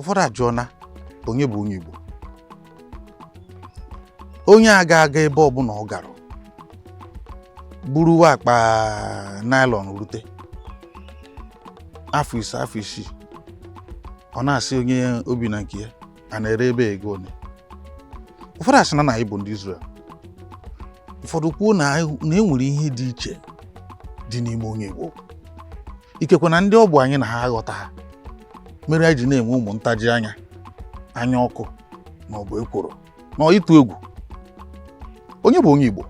ụfọdụ ajụọna onye bụ onye Igbo. Onye aga ebe ọbụla ọ gara buru akpa nylon rute afọ 5 afọ 6 ọ na-asị onye obi na nke ya a na-ere ebe ego one. Ụfọdụ asị na anyị bụ ndị Israel. Ụfọdụ kwuo na enwere ihe dị iche dị n'ime onye Igbo. Ikekwe na ndị ọ bụ anyị na ha aghọta ha mere anyị ji na-enwe ụmụ ntaji anya ọkụ ma ọ bụ ekworo na ịtụ egwu. Onye bụ onye Igbo?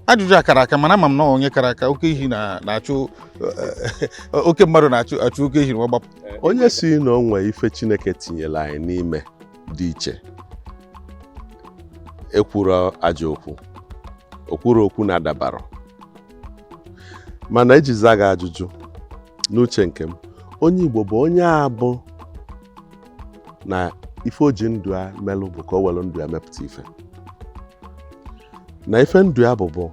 Ajụjụ akara aka, mana ama m na onye kara aka oke ehi na-achụ oke mmadụ na-achụ oke ehi gbapụ. Onye si na onwe ife Chineke tinyere anyị n'ime dị iche ekwuru ajọ okwu, okwuru okwu na-adabara. Mana iji zaa gị ajụjụ n'uche nke m, onye Igbo bụ onye abụ na ife o ji ndụ a melụ bụ ka o welu ndụ ya mepụta ife. Na ife ndụ ya bụ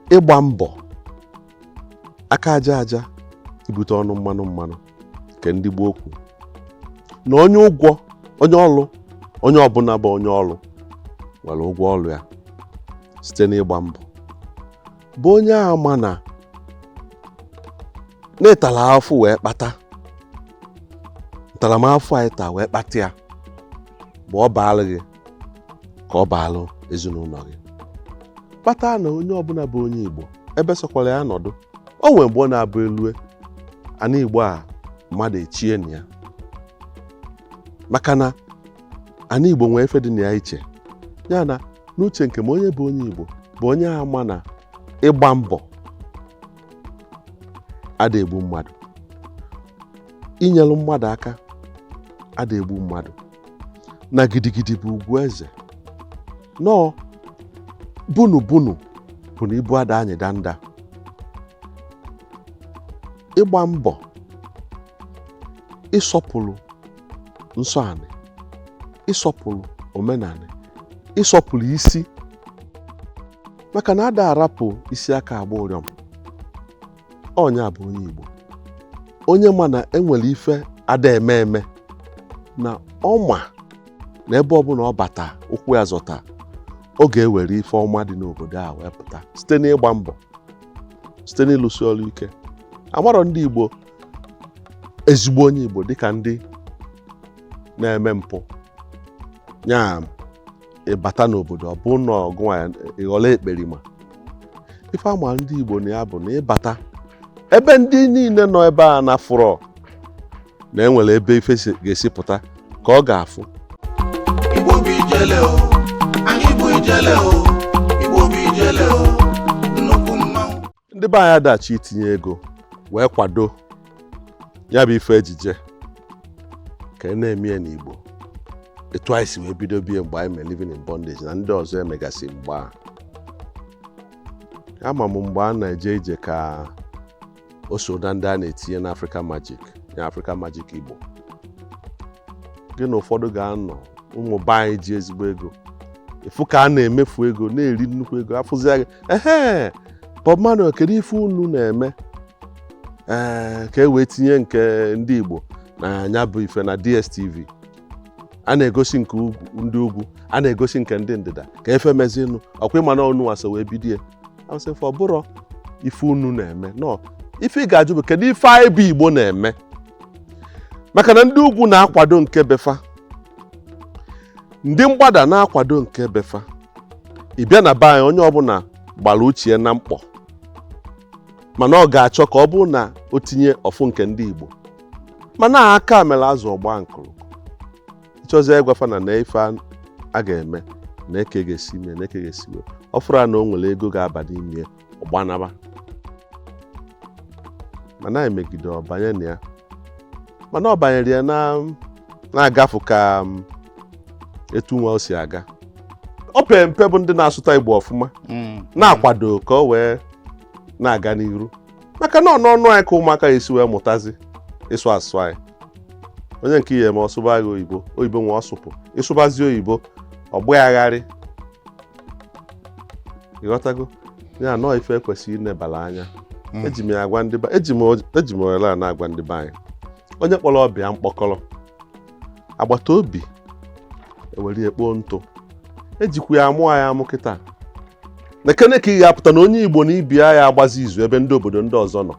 ịgba mbọ aka aja ibute ọnụ mmanụ nke ndị gboo okwu na onye ụgwọ, onye ọlụ, onye ọbụla bụ onye ọlụ nwere ụgwọ ọlụ ya site n'ịgba mbọ. Bụ onye ama na n'ịtala afọ wee kpata ntaramahụhụ anyị taa wee kpata ya bụ ọ baala gị ka ọ baalụ ezinụlọ gị. Kpata na onye ọbụla bụ onye Igbo ebe sokwara ya nọdụ, o nwere mgbe ọ na-abụ elue ana Igbo a mmadụ echie na ya, maka na ana Igbo nwee efe dị na ya iche. Ya na n'uche nke m, onye bụ onye Igbo bụ onye ama na ịgba mbọ ada egbu mmadụ, inyelu mmadụ aka ada egbu mmadụ, na gidigidi bụ ugwu eze. Nọọ bunu bụ na ibu ada anyị danda. Ịgba mbọ ịsọpụrụ nsọ anị, ịsọpụrụ omenanị, ịsọpụrụ isi, maka na ada arapụ isi aka agba ụrịọm. Ọnya bụ onye Igbo, onye ma na enwere ife ada eme na ọma na ebe ọbụla ọ bata ụkwụ ya zọta, ọ ga-ewere ife ọma dị n'obodo a wee pụta site n'ịgba mbọ, site n'ịlụsi ọrụ ike. Amarọ ndị Igbo ezigbo onye Igbo dịka ndị na-eme mpụ, nya ịbata n'obodo ọ bụ na ọgụ ịghọla ekperima. Ife ama ndị Igbo na ya bụ na ịbata ebe ndị niile nọ ebe a na fụrọ na enwere ebe ife ga-esi pụta ka ọ ga-afụ. Igbo bụ ijele o, anyị bụ ijele o, Igbo bụ ijele o, nnukwu mmanwụ. Ndị be anyị adachi itinye ego wee kwado ya bụ ife ejije ka na-eme ya n'Igbo etu anyị si wee bido bie mgbe anyị mere living in bondage na ndị ọzọ emegasị mgbe a. Ama m mgbe a na-eje ije ka o so na ndị a na-etinye na Africa Magic, ya Africa Magic Igbo. Gị na ụfọdụ ga-anọ ụmụ be anyị ji ezigbo ego efu ka a na-emefu ego, na-eri nnukwu ego, afụzia gị Bob-Manuel kedu ife unu na-eme ka e wee tinye nke ndị Igbo na anya bụ ife na DSTV. A na-egosi nke ndị ugwu, a na-egosi nke ndị ndịda ka efe mezienu ọkwa ịma na ọnụ wasa wee bidie. Asị fọ bụrụ ife unu na-eme no ife ị ga-ajụ bụ kedu ife anyị bụ Igbo na-eme, maka na ndị ugwu na-akwado nke befa, ndị mgbada na-akwado nke befa. Ị bịa na be anyị onye ọbụla gbara uche na mkpọ, mana ọ ga-achọ ka ọ bụrụ na o tinye ọfụ nke ndị Igbo, mana aka mere azụ ọgba nkụrụ ịchọzie ịgwafa na ife a ga-eme na eke ga-esi mee, na eke ga-esi wee ọ fụrụ na o nwere ego ga-aba n'ime ọgbanaba, mana emegide ọbanye na ya, mana ọ banyere ya na-agafu ka etu nwa o si aga. Ọ pere mpe bụ ndị na-asụta Igbo ọfụma na-akwado ka o wee na-aga n'iru, maka na ọnụ anyị ka ụmụaka esi wee mụtazi ịsụ asụ anyị. Onye nke ihe ma ọsụba agha oyibo nwa ọsụpụ ịsụbazi oyibo ọgbagharị, ịghọtago ya nọọ ife ekwesịghị inebala anya. Eji m ya agwa ndị ba eji m wela na-agwa ndị be anyị onye kpọrọ ọbịa mkpọkọrọ agbata obi ewere ya kpoo ntụ ejikwa ya amụọ ya amụ kịta na kene ka ị ga-apụta na onye Igbo na ibia ya agbazi izu ebe ndị obodo ndị ọzọ nọ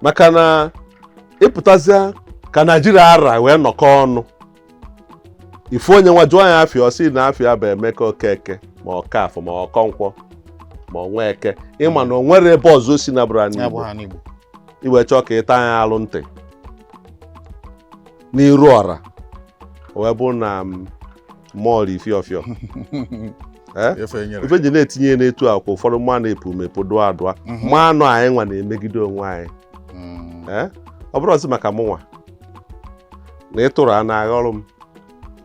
maka na ịpụtazịa ka Naijiria ara wee nọkọ ọnụ ife onye nwa jụọ ya afịa ọsị na afịa bụ Emeka Okeke ma Ọkafọ ma Ọkọnkwọ ma Onweke ịma na o nwere ebe ọzọ si na bụrụ n'Igbo iwe chọọ ka ịta anya alụ ntị n'iru ọra wee bụ na mọọlụ ifiọfịọ ife ji na-etinye n'etu akwa ụfọdụ mma na-epu mepụ dụọ adụa ma anụ anyị nwa na-emegide onwe anyị ọ bụrụ ọzọ maka mụnwa na ịtụrụ a na-agha ọrụ m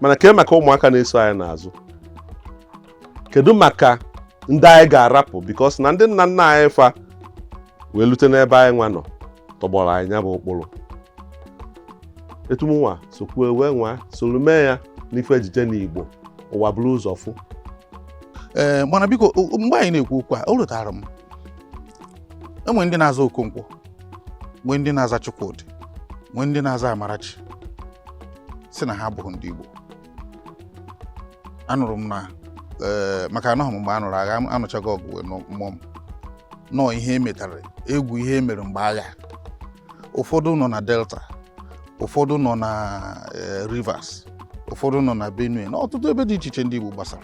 mana kee maka ụmụaka na-eso anyị n'azụ kedu maka ndị anyị ga-arapụ bikos na ndị nna nna anyị fa wee lute n'ebe anyị nwa nọ tọgbọrọ anyị ya bụ ụkpụrụ etu mụnwa sokwue wee nwa soro mee ya n'ife ejije n'Igbo ụwa bụrụ ụzọ fụ mana biko mgbe anyị na-ekwu okwu a o rutara m enwe ndị na-aza Okonkwo nwee ndị na-aza Chukwudị nwee ndị na-aza Amarachi si na ha abụghị ndị Igbo anụrụ m na maka anọghị m mgbe a nụrụ agha anụchaghị ọgụ wee mmụọ m nọọ ihe emetara egwu ihe emere mgbe agha ụfọdụ nọ na Delta ụfọdụ nọ na Rivers ụfọdụ nọ na Benue na ọtụtụ ebe dị iche iche ndị Igbo gbasara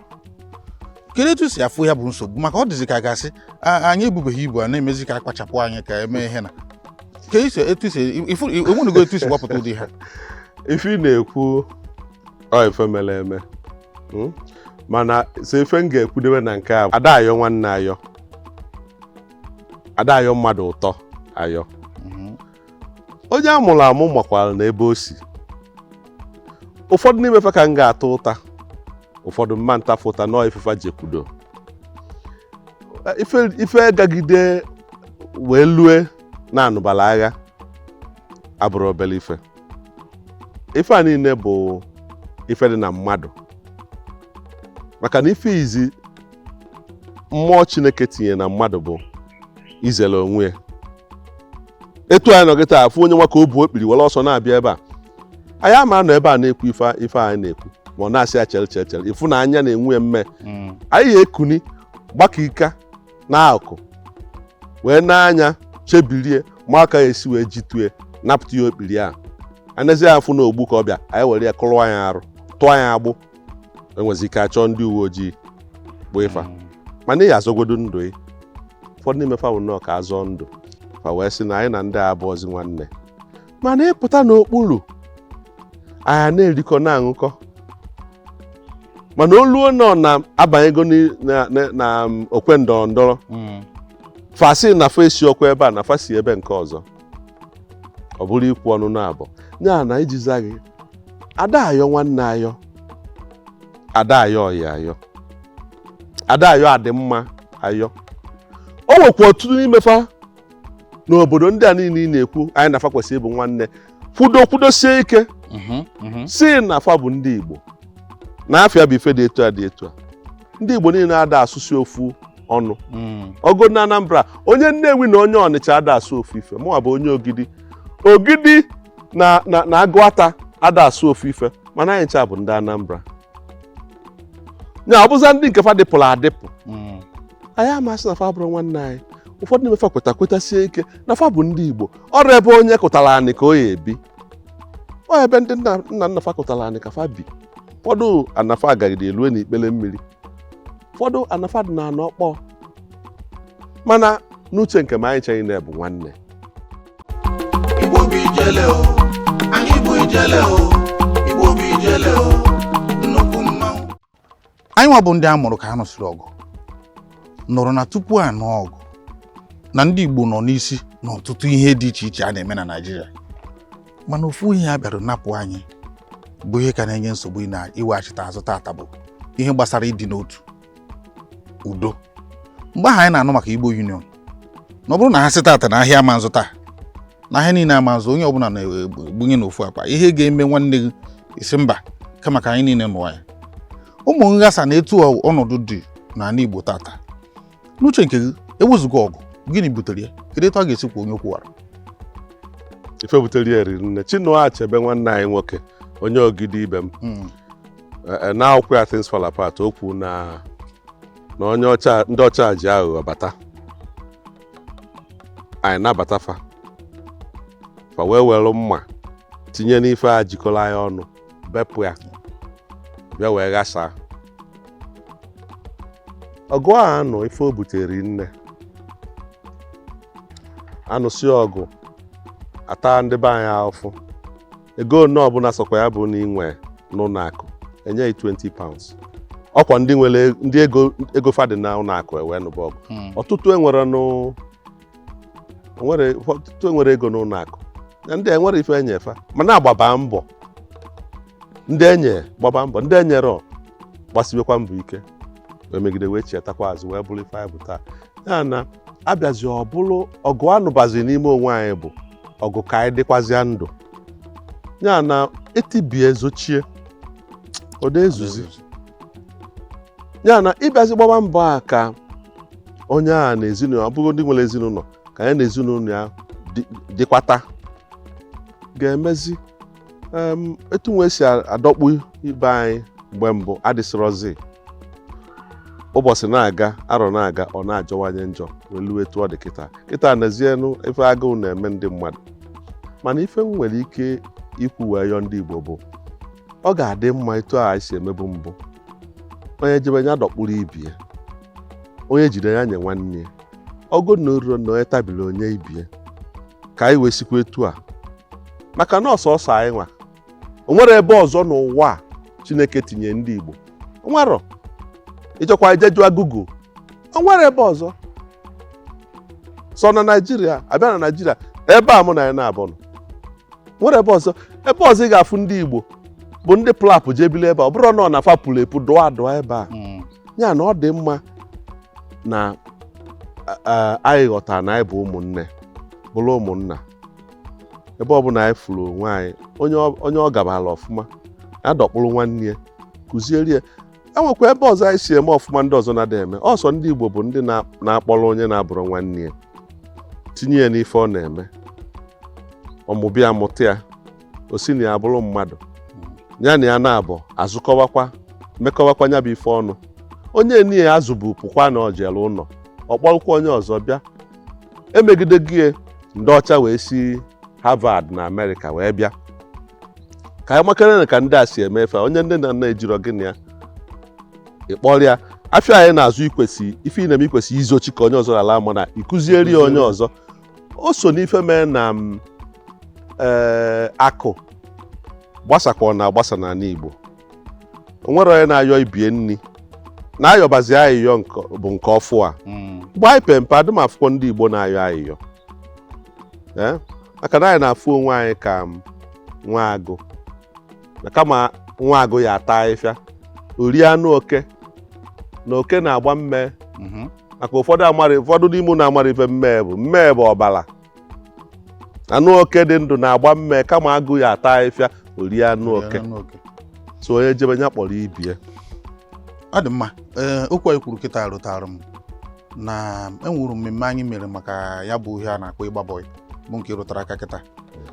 kedu etu si afụ ya bụ nsogbu maka ọ dịzị ka gasị anyị ebubeghị ibu a na-emezi ka akpachapụ anyị ka eme ihe na ka enwenugo etu isi gbapụta ụdị ha ife ị na-ekwu ife mere eme mana so ife m ga-ekwudewe na nke a ada ayọ nwanne ayọ ada ayọ mmadụ ụtọ ayọ onye a mụrụ amụ makwara na ebe o si ụfọdụ n'imefe ka m ga-ata ụta ụfọdụ mma ntafụ ụta nọọ ifefa jekwudo ife gagide wee lue na anụbala agha abụrụ obere ife a niile bụ ife dị na mmadụ maka na ife izi mmụọ Chineke tinye na mmadụ bụ izere onwe ya etu anyị nọgịta afụ onye nwa ka o bu okpiri were ọsọ na-abịa ebe a anyị ama nọ ebe a na-ekwu ife anyị na-ekwu ma ọ na-asị ya chere ifu na anya na-enwe mme anyị ga-ekuni gbakọ ika n'akụkụ wee n'anya chebirie ma aka ya esi wee jitue napụta ya okpiri a anazi afụ na ogbu ka ọ bịa anyị were ya kụrụ anyị arụ tụọ anyị agbụ enwezi ike achọọ ndị uwe ojii bụ ịfa mana ị azọgodo ndụ ị ụfọdụ n'ime fa bụ nnọọ ka azọ ndụ fa wee sị na anyị na ndị abụọzi nwanne mana ịpụta n'okpuru anyị na-erikọ na-aṅụkọ mana oluo nọ na-abanyego na okwe ndọrọ ndọrọ fasị na fa esi ọkwa ebe a na fa si ebe nke ọzọ ọ bụrụ ikwu ọnụ na-abụ ya na ijiza gị ada ayọ nwanne ayọ ada ayọ ọyị ayọ ada ayọ adị mma ayọ o nwekwa ọtụtụ n'imefa n'obodo ndị a niile ị na-ekwu anyị na fa kwesịrị ịbụ nwanne kwudosie ike si na fa bụ ndị Igbo na afịa bụ ife dị etu a dị etu a ndị Igbo niile ada asụsụ ofu ọnụ ogo na Anambra onye Nnewi na onye Ọnịcha ada asụ ofu ife mụnwa bụ onye Ogidi na Agụata ada asụ ofu ife mana anyị ncha bụ ndị Anambra nya ọ bụza ndị nke fa dịpụrụ adịpụ anyị amasị na fa bụrụ nwanne anyị ụfọdụ na-emefa kwetasie ike na fa bụ ndị Igbo ọrụ ebe onye kụtara anyị ka o ya ebi ọ ebe ndị nna fa kụtara anyị ka fa bi ụfọdụ anafa agagide elue n'ikpele mmiri ụfọdụ anafa dị na anọ ọkpọ mana n'uche nke m anyị cheghị na bụ nwanne Igbo bụ ijele o anyị bụ ijele o Igbo bụ ijele o nnukwu mmanwụ anyị nwa bụ ndị a mụrụ ka ha nụsịrị ọgụ nụrụ na tupu a nụọ ọgụ na ndị Igbo nọ n'isi n'ọtụtụ ihe dị iche iche a na-eme na Naịjirịa mana ofu ihe a bịara napụ anyị bụ ihe ka na-enye nsogbu na iweghachite azụ tata bụ ihe gbasara ịdị n'otu udo mgbe ahụ anyị na-anụ maka Igbo Union na ọ bụrụ na ha sị tata na ahịa ama nzụta na ahịa niile ama nzụ onye ọbụla na-egbunye n'ofu akpa ihe ga-eme nwanne gị isi mba kama ka anyị niile nụọ ya ụmụ nghasa na etu ọnọdụ dị n'ala Igbo tata n'uche nke gị ewezụga ọgụ gịnị butere ya kedu etu a ga-esikwa onye kwuwara ife butere ya riri nne. Chinua Achebe nwanne anyị nwoke onye Ogidi ibe m na akwụkwọ ya Things Fall Apart okwu na onye ọcha ndị ọcha ji aghụghọ bata anyị nabata fa wee were mma tinye n'ife a jikọrọ anyị ọnụ bepụ ya bịa wee ghasaa ọgụ a anọ ife o butere nne anụsị ọgụ ata ndị be anyị ahụfụ ego one ọbụla sọkwa ya bụ na inwe n'ụlọ akụ enye 20 pounds ọkwa ndị nwere ndị ego fadị na ụlọ akụ ewe nụba ọgụ ọtụtụ enwere ego n'ụlọ akụ na ndị enwere ife enyefa mana agbaba mbọ ndị enye gbaba mbọ ndị enyere gbasibekwa mbọ ike wee megide wee chetakwa azụ wee bụrụ ife anyị bụ taa ya na abịazi ọ bụrụ ọgụ anụbazi n'ime onwe anyị bụ ọgụ ka anyị dịkwazịa ndụ ya na etibie zochie ode ezuzi ya na ịbịazi gbaba mbọ a ka onye a na ezinụlọ ọ bụrụ ndị nwere ezinụlọ ka anyị na ezinụlọ ya dịkwata ga-emezi etu nwe si adọkpu ibe anyị mgbe mbụ adịsịrọzi ụbọchị na-aga arọ na-aga ọ na-ajọwanye njọ welu etu ọ dị kịta nezienụ ife agụụ na-eme ndị mmadụ mana ife m nwere ike ikwu wee yọọ ndị Igbo bụ ọ ga-adị mma etu a anyị si emebu mbụ onye jebe ya dọkpụrụ ibie onye jide ya nye nwanne ya ọgụ na oruro na onye tabiri onye ibie ka anyị wee sikwa etu a maka na ọsọsọ anyị nwa o nwere ebe ọzọ n'ụwa Chineke tinye ndị Igbo o nwero ịchọkwa ijejụa Google o nwere ebe ọzọ sọ na Naịjirịa abịa na Naịjirịa ebe a mụ na ya na-abụ nọ nwere ebe ọzọ ị ga-afụ ndị Igbo bụ ndị plapụ jebile ebe a ọ bụrụ na ọ na-afa pụrụ epụ dụọ ebe a ya na ọ dị mma na anyị ghọtara na anyị bụ ụmụnne bụrụ ụmụnna ebe ọbụla anyị fụrụ onwe anyị onye ọ gabala ọfụma ya dọkpụrụ nwanne ya kụzierie enwekwa ebe ọzọ anyị si eme ọfụma ndị ọzọ na-ada eme ọsọ ndị Igbo bụ ndị na-akpọrọ onye na-abụrụ nwanne ya tinye ya n'ife ọ na-eme ọmụbịa mụta ya o si na ya bụrụ mmadụ ya na ya na-abụ azụkọwakwa mekọwakwa ya bụ ife ọnụ onye niile azụbụ pụkwa na ojele ụlọ ọkpọrụkwa onye ọzọ bịa emegide gị ndị ọcha wee si Harvard na Amerịka wee bịa ka anyị makere ka ndị a si emefe onye ndị na ejiro gị na ya ịkpọrọ ya afịa anyị na-azụ ife ị na-eme ikwesị izochi ka onye ọzọ ala ama na ịkụzieri onye ọzọ o so n'ife mee na akụ gbasakwa na agbasa n'ala Igbo o nwere onye na-ayọ ibie nni na-ayọbazi ayịyọ bụ nke ọfụ a mgbe anyị pempe adịm afụkwọ ndị Igbo na-ayọ ayịyọ maka na anyị na-afụ onwe anyị ka nwa agụ na kama nwa agụ ya ata ahịfịa ori anụ oke na oke na-agba mme maka ụfọdụ n'ime na-amara ife mmee bụ ọbara anụ oke dị ndụ na-agba mme kama agụ ya ata ahịfịa ori anụ oke so onye jebe ya kpọrọ ibie ọ dị mma okwu anyị kwuru kịta rụtara m na enwuru mmemme anyị mere maka ya bụ ihe a na-akpọ ịgba bọị bụ nke rụtara aka kịta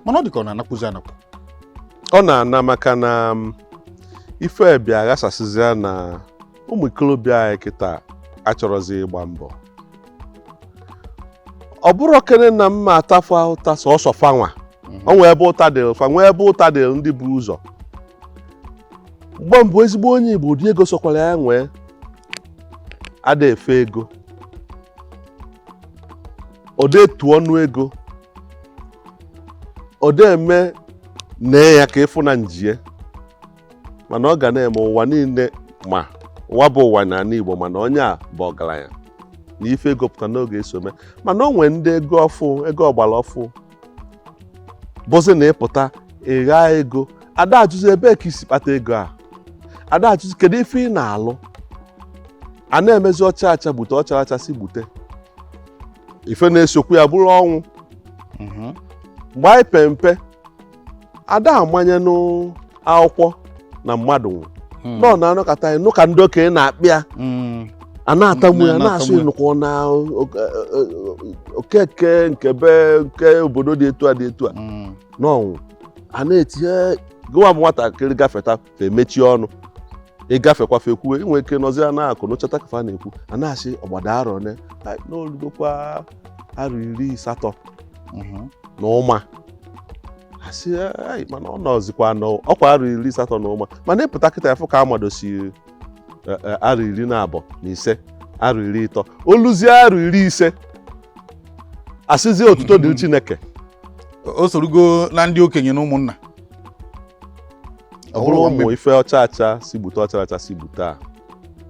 mana ọ dị ka ọ na-anakwụzi anakwu ọ na-ana maka na ife bịa ghasasịzịa na ụmụ ikolobịa anyị kịta achọrọzi ịgba mbọ ọ bụrụ okene na mma atafụ ụta sọsọ fanwa o nwee ebe ụta dị fa nwee ebe ụta dị ndị bụ ụzọ mgbe mbụ ezigbo onye Igbo ụdị ego sokwara ya nwee ada efe ego ode etu ọnụ ego ode eme nee ya ka ịfụ na njie mana ọ ga na-eme ụwa niile ma ụwa bụ ụwa n'ala Igbo mana onye a bụ ọgaranya na ife ego pụta n'oge esome mana o nwee ndị ego ọgbara ọfụ bụzi na ịpụta ịgha ego ada ajụzi ebe ka isi kpata ego a ada ajụzi kedu ife ị na-alụ a na-emezi ọcha acha gbute ọcha acha si gbute ife na-esokwu ya bụrụ ọnwụ mgbe anyị pempe ada amanye n'akwụkwọ na mmadụ nọ na-anọkọta anyị nụ ka ndị okenye na-akpịa a na-atamu ya na-asụ Na-atamu ya. ịnụkọ na okeke nke be nke obodo dị etu a dị etu a n'ọnwụ a na-etinye gụwa m nwatakịrị gafeta fa emechi ọnụ ịgafekwa fekwuwe inwe ike nọzi a na-akụ n'ụchata ka fa na-ekwu a na-asị ọgbada arọ ne n'olugokwa arọ 80 na ụma asị mana ọ nọzikwa ọkwa arọ 80 na ụma mana ịpụta kịta afọ ka amadosi arọ 12 arọ 30 oluzie arọ 50 asịzie otuto dị Chineke o sorugo na ndị okenye na ụmụnna ọ bụrụ ụmụ ife ọcha si gbute ọcha si gbute a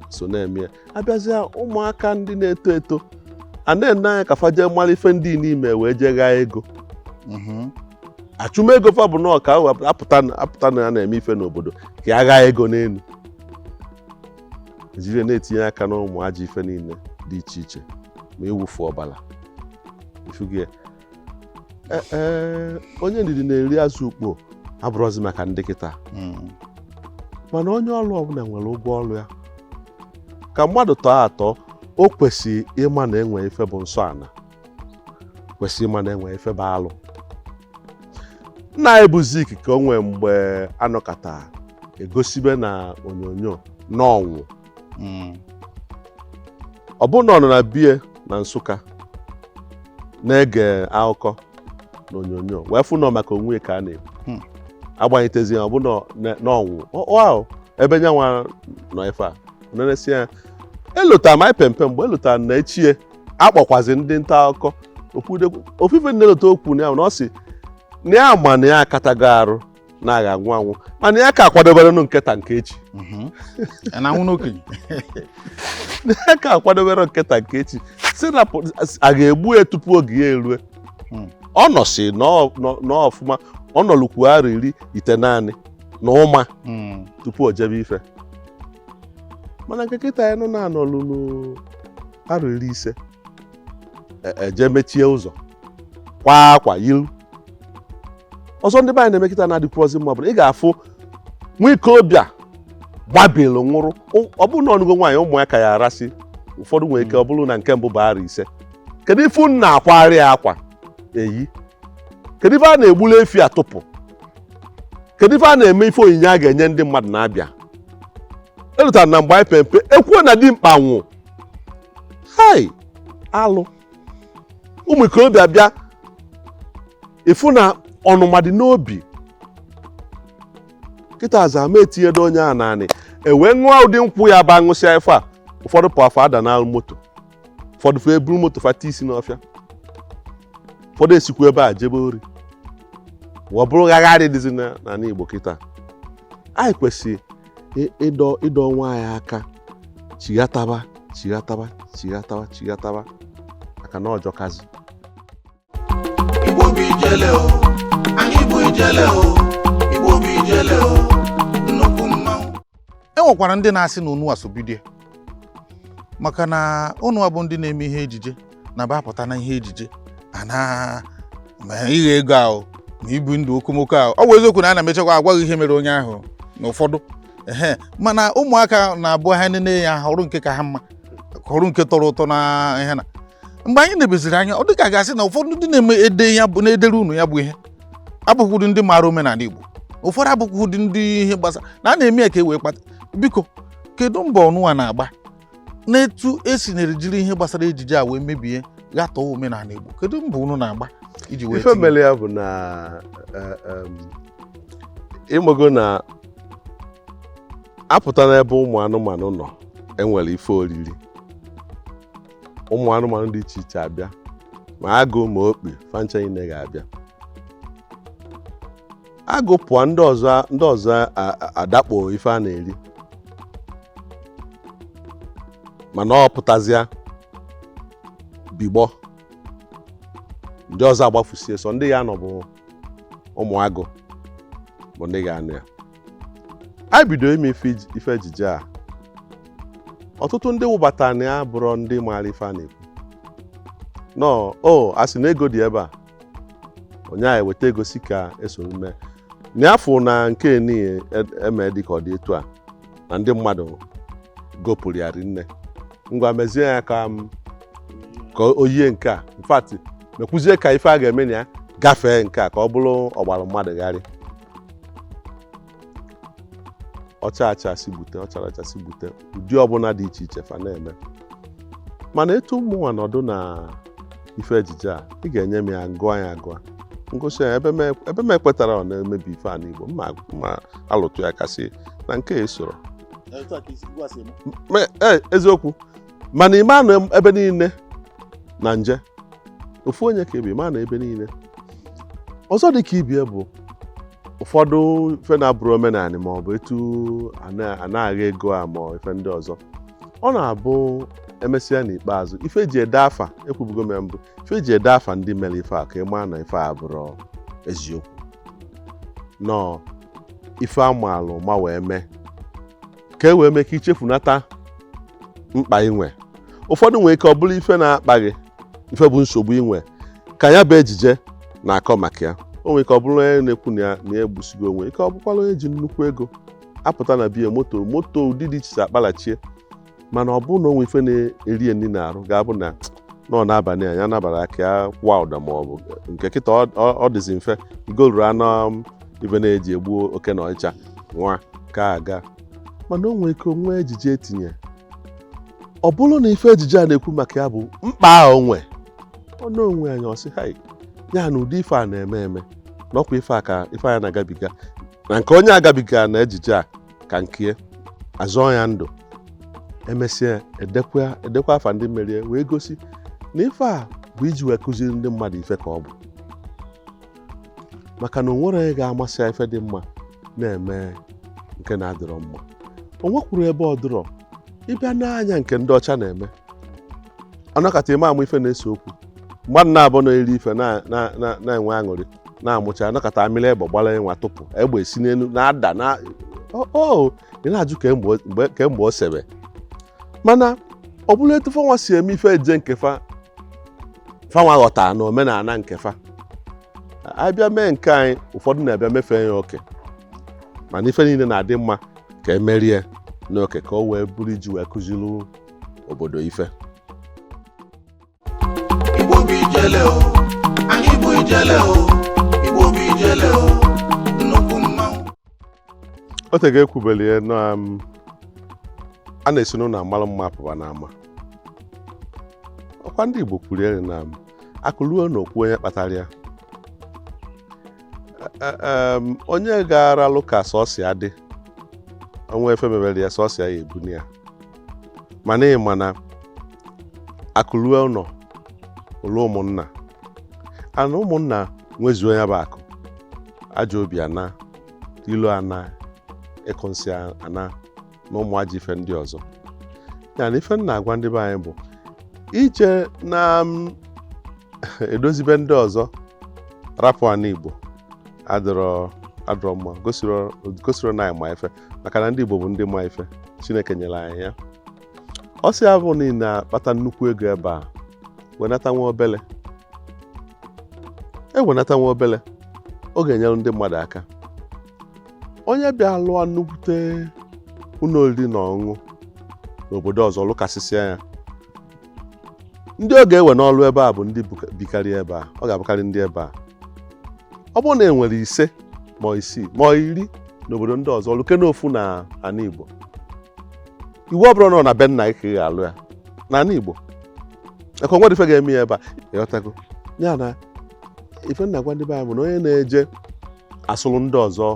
so na-eme abịazie ụmụaka ndị na-eto eto a na-ene anya ka fa jee mara ife ndị n'ime wee jee ghaa ego achụmego fa bụ na ọka apụta na ya na-eme ife n'obodo ka ya ghaa ego n'elu ejiri na-etinye aka n'ụmụ ajọ ife niile dị iche iche ma ewufu ọbala ifugie onye ndidi na-eri azụ ukpo abụrụzi maka ndị kịta mana onye ọrụ ọbụla nwere ụgwọ ọrụ ya ka mmadụ tọọ atọ o kwesịrị ịma na enwe ife bụ nsọ ana kwesịrị ịma na enwe ife bụ alụ nna ebuzi ikike onwe mgbe anọkata egosibe na onyonyo n'ọnwụ ọ bụ na ọ nọ na bie na Nsụka na-ege akụkọ na onyonyo wee fụ nọ maka onwe ka a na-ekwu agbanyetezi ya ọ bụ n'ọnwụ ebe nyanwa nọ ife a neresi ya elota ma pempe mgbe elota na echie akpọkwazi ndị nta akụkọ ofufe na-elota okwu na ya na ọ sị na ya ma na ya akatago arụ na-agha anwụ anwụ mana ya ka akwadobere nketa nke echi ya ka akwadobere nketa nke echi si na a ga-egbu ya tupu oge ya erue ọ nọsi n'ọfụma ọ nọlukwu arọ 19 na ụma tupu o jebe ife mana nke kịta ya nọ na-anọlụ arọ 50 eje mechie ụzọ kwa akwa yilu ọzọ ndị be anyị na-eme kịta na-adịkwuozi mma bụ ị ga-afụ nwa ikorobịa gbabelu nwụrụ ọ bụrụ na ọnụgo nwaanyị ụmụ ya ka ya arasị ụfọdụ nwere ike ọ bụrụ na nke mbụ bụ arọ 5 kedu ife unu na-akwagharị ya akwa eyi kedu ife a na-egbulu efi atụpụ kedu ife a na-eme ife onyinye a ga-enye ndị mmadụ na-abịa elutara na mgbe anyị pempe ekwuo na dimkpa nwụ hai alụ ụmụ ikorobịa bịa ịfụ na ọnụma dị n'obi kịta aza ma etinyedo onye a naanị ewee ṅụọ ụdị nkwụ ya ba ṅụsịa ife a ụfọdụ pụ afọ ada na moto ụfọdụ fe eburu moto fata isi n'ọfịa ụfọdụ esikwa ebe a jebe ori ọ bụrụ ghagharị dịzi n'ala Igbo kịta anyị kwesịrị ịdọ onwe anyị aka chighataba maka na ọjọkazi Igbo bụ ijele o, anyị bụ ijele o, Igbo bụ ijele o, nnukwu mmanwụ. E nwekwara ndị na-asị na unu asobidie maka na unu abụ ndị na-eme ihe ejije na bapụta na ihe ejije ma ighe ego ahụ ma ibu ndụ okomoko ahụ ọ bụ eziokwu na a na-emechakwa agwaghị ihe mere onye ahụ na ụfọdụ mana ụmụaka na-abụ ha nene ya họrọ nke ka ha mma họrọ nke tọrọ ụtọ na ihe na mgbe anyị na-ebeziri anya ọ dịka ga-asị na ụfọdụ ndị na-eme ede ya bụ na-edere unu ya bụ ihe abụkwụdị ndị maara omenala Igbo ụfọdụ abụkwụdị ndị ihe gbasara na a na-eme ya ka e wee kpata biko kedu mbọ ọnụwa na-agba n'etu esi na-ejiri ihe gbasara ejije a wee mebie gatọọ omenala Igbo kedu mbọ unu na-agba iji wee ife mere ya bụ na ịmogo na apụta n'ebe ụmụ anụmanụ nọ enwere ife oriri ụmụ anụmanụ dị iche iche abịa ma agụ ma okpi fancha niile ga-abịa agụ pụọ ndị ọzọ adakpo ife a na-eri mana ọ pụtazịa bigbọ ndị ọzọ agbafusie sọ ndị ya nọ bụ ụmụ agụ bụ ndị ga-anụ ya anyị bido ime ife ejije a ọtụtụ ndị wụbatara na ya bụrụ ndị maara ife a na-ekwu a sị na ego dị ebe a onye anyị weta ego si ka esoro mee n'afọ na nke niile eme dị ka ọ dị etu a na ndị mmadụ gopụrụ ya rinne ngwa mezie ya ka oyie nke a in fact mekwuzie ka ife a ga-eme na ya gafee nke a ka ọ bụrụ ọgbara mmadụ gharị ọcha si bute ọcharacha si bute ụdị ọbụla dị iche iche fa na-eme mana etu ụmụnwa nọdụ na ife ejije a ị ga-enye m ya agụa ngosi ya ebe m ekwetara ọ na-emebi ife a n'Igbo mma alụtụ ya kasị na nke esoro eziokwu mana ime anụ ebe niile na nje ofu onye ka ebe ime anụ ebe niile ọzọ dị ka ibie bụ ụfọdụ ife na-abụrụ omenala ma ọ bụ etu anaghị ego a ma ife ndị ọzọ ọ na-abụ emesịa n'ikpeazụ ife eji ede afa ekwubugo m mbụ ife eji ede afa ndị mere ife a ka ị maa na ife a bụrụ eziokwu nọ ife amaalụ ma wee mee ka e wee mee ka ichefunata mkpa inwe ụfọdụ nwere ike ọ bụrụ ife na-akpa gị ife bụ nsogbu inwe ka ya bụ ejije na-akọ maka ya o nwere ike ọ bụrụ onye na-ekwu na ya egbusigo onwe ike ọ bụkwala onye ji nnukwu ego apụta na biya moto ụdị dị iche akpalachie mana ọ bụrụ na onwe ife na-eri nri na-arụ ga-abụ na nọ n'abalị ya nabara aka ya kwa ụda ma ọ bụ nke kịta ọ dịzi mfe igoluru anụ ife na-eji egbu oke na ọcha nwa ka aga mana o nwere ike onwe ejije etinye ọ bụrụ na ife ejije a na-ekwu maka ya bụ mkpa onwe ọnụ onwe anya ọsị ha ya na ụdị ife a na-eme n'ọkwa ife a ka ife anya na-agabiga na nke onye agabiga na ejije a ka nke azọ ya ndụ emesịa edekwa afa ndị merie wee gosi na ife a bụ iji wee kụziri ndị mmadụ ife ka ọ bụ maka na o nwere onye ga-amasị ya ife dị mma na-eme nke na-adịrọ mma o nwekwuru ebe ọ dịrọ ịbịa n'anya nke ndị ọcha na-eme ọnọkata ime amụ ife na-ese okwu mmadụ na-abụ na-eri ife na-enwe aṅụrị na-amụcha anọkata amịrị egbe gbara nwa tụpụ egbe si n'elu na-ada na ị na-ajụ kemgbe o sebe mana ọ bụrụ etu fanwa si eme ife eje nke fanwa ghọtara na omenala nke fa abịa mee nke anyị ụfọdụ na-abịa mefee ya oke mana ife niile na-adị mma ka emerie n'oke ka o wee bụrụ iji wee kụziri obodo ife Igbo bụ ijele o anyị bụ ijele o Igbo bụ ijele o nnukwu mmanwụ o tego ekwubelie na a na-esi n'ụlọ amalụ mma pụba n'ama ọkwa ndị Igbo kwuru eri na akụluo na okwu onye kpatara ya onye ga-aralụ ka sọsị adị onwe efe mebere ya sọsị ya ebuni ya mana ị mana akụluo ụlọ ụlọ ụmụnna ana ụmụnna nwezuo ya bụ akụ ajọ obi ana ilu ana ịkụnsị ana na ụmụ ajọ ife ndị ọzọ ya na ife m na-agwa ndị be anyị bụ ije na edozibe ndị ọzọ rapụ ana Igbo adịrọ mma gosiro na anyị ma ife maka na ndị Igbo bụ ndị ma ife Chineke nyere anyị ya ọ sị ya bụ na ị na-akpata nnukwu ego ebe a wenata nwa obele ọ ga-enyere ndị mmadụ aka onye bịa lụọ nnukwute ụlọ oriri na ọṅụṅụ n'obodo ọzọ lụkasịsịa ya ndị ọ ga-ewe n'ọlụ ebe a bụ ndị bikarị ebe a ọ ga-abụkarị ndị ebe a ọ bụrụ na e nwere 5 ma 6 ma 10 n'obodo ndị ọzọ lụke n'ofu na ana Igbo iwu ọ bụrụ nọ na be nna gị ka ị ga-alụ ya na ana Igbo eka nwere ife ga-eme ya ebe a ịghọtago ya na ife nna gwa ndị be anyị bụ na onye na-eje asụrụ ndị ọzọ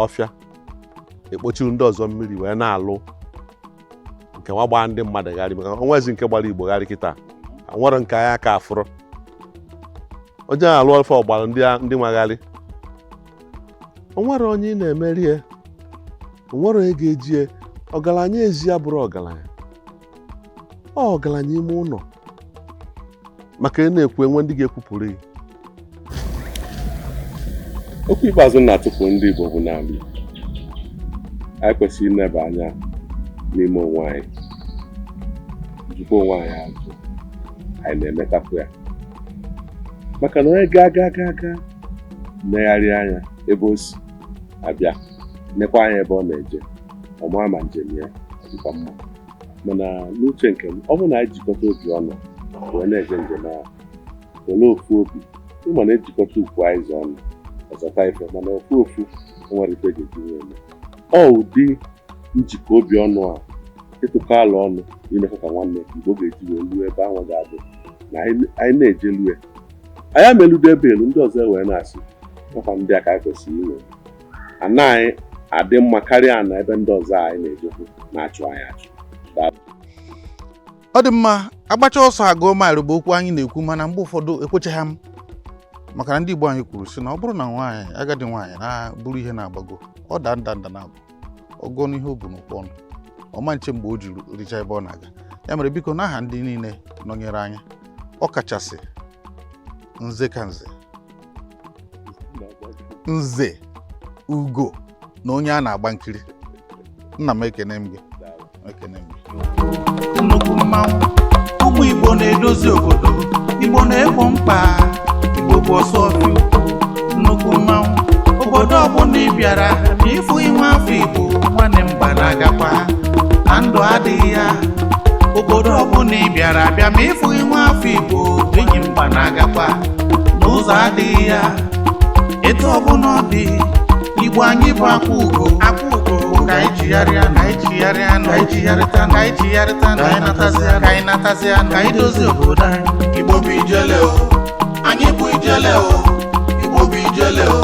ọfịa ekpochiri ndị ọzọ mmiri wee na-alụ nke nwa gbaa ndị mmadụ gharị maka onwezi nke gbara Igbo gharị kịta nwere nke anya aka afụrụ onye na-alụ ọfọ ọgbara ndị magharị onwere onye ị na-emeri ya onwere onye ga-eji ọgaranya ezi ya bụrụ ọgaranya ime ụlọ maka ị na-ekwu enwe ndị ga-ekwupụrụ ya okwu ikpeazụ na-atụpụ ndị Igbo bụ na anyị kwesịrị ineba anya n'ime onwe anyị jikwa onwe anyị azụ anyị na-emetakwu ya maka na onye ga mmegharị anya ebe o si abịa nekwa anya ebe ọ na-eje ọmụma ma njem ya dịkwa mma mana n'uche nke m ọ bụrụ na anyị jikọta obi ọnụ wee na-eje njem ahụ were ofu obi ịma na ejikọta ukwu anyị ọnụ ọzọta ife mana ofu nwere ife ga-eji nwee eme ọ ụdị njikọ obi ọnụ a ịtụkọ ala ọnụ imekọ ka nwanne Igbo ga-eji wee luo ebe ahụ ga-abụ na anyị na-eje lue anyị ameludo ebe elu ndị ọzọ wee na-asị ọkwa ndị a ka anyị kwesịrị inwe ana anyị adị mma karịa na ebe ndị ọzọ anyị na-ejekwu na-achụ anyị achụ. Ọ dị mma agbacha ọsọ agụọ maịlụ bụ okwu anyị na-ekwu mana mgbe ụfọdụ ekwechaghị m maka na ndị Igbo anyị kwuru sị na ọ bụrụ na nwaanyị agadi nwaanyị na-bụrụ ihe na-agbago ọ daa ndanda na-abụ ọgọ n'ihe o bu n'ụkwụ ọnụ ọma nche mgbe o ji richa ebe ọ na-aga ya mere biko n'aha ndị niile nọnyere anyị ọ kachasị nze ka nze ugo na onye a na-agba nkiri nna m ekene m gị nnukwu mmanwụ ụmụ Igbo na-edozi obodo Igbo na-egbo mkpa Igbo bụ ọsọ ọfịa ukwu nnukwu mmanwụ obodo ọbụla ị bịara ma ịfụ inwe afọ Igbo nwanne m gba na-agakwa na ndụ adịghị ya obodo ọbụla ị bịara abịa ma ịfụ inwe afọ Igbo enyi m gba na-agakwa n'ụzọ adịghị ya etu ọbụla ọ dị Igbo anyị bụ akwa ugo ka anyị jigharịa ka anyị natazịa ka anyị dozie obodo anyị. Igbo bụ ijele o anyị bụ ijele o Igbo bụ ijele o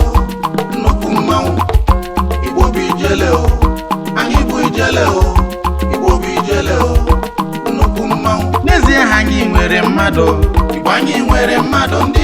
nnukwu mmanwụ Igbo bụ ijele o anyị bụ ijele o Igbo bụ ijele o nnukwu mmanwụ n'ezie ha anyị nwere mmadụ Igbo anyị nwere mmadụ ndị